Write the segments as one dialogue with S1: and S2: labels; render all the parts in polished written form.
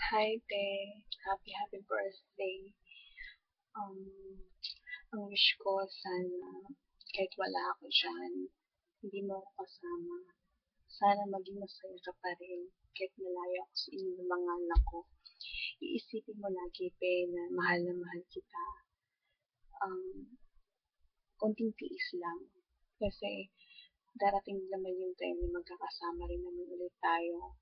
S1: Hi there. Happy birthday. Um, ang wish ko sana kahit wala ako diyan, hindi mo ako kasama. Sana maging masaya ka pa rin kahit malayo ako sa inyong mga anak ko. Iisipin mo lagi, Pe, na mahal kita. Um, konting tiis lang. Kasi darating naman yung time na magkakasama rin naman ulit tayo.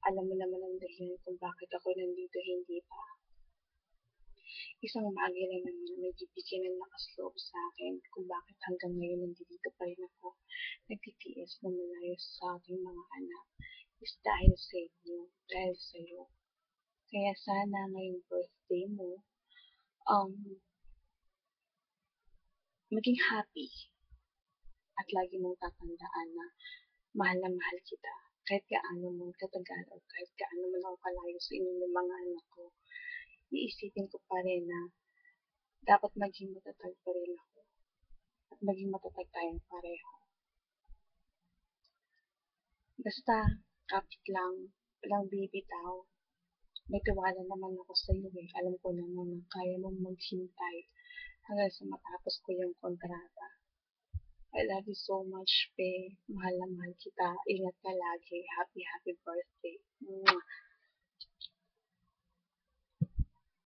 S1: Alam mo naman ang dahilan kung bakit ako nandito, hindi pa. Isang bagay lang naman na nagbibigay ng lakas loob sa akin kung bakit hanggang ngayon nandito pa rin ako nagtitiis na malayo sa aking mga anak is dahil sa inyo, dahil sa iyo. Kaya sana ngayong birthday mo, um, maging happy at lagi mong tatandaan na mahal kita. Kahit gaano man katagal o kahit gaano man ako kalayo sa inyo ng mga anak ko, iisipin ko pa rin na dapat maging matatag pa rin ako at maging matatag tayong pareho. Basta, kapit lang, walang bibitaw. May tiwala naman ako sa iyo eh. Alam ko naman na kaya mong maghintay hanggang sa matapos ko yung kontrata. I love you so much, Pe. Mahal na mahal kita. Ingat ka lagi. Happy birthday. Mwah.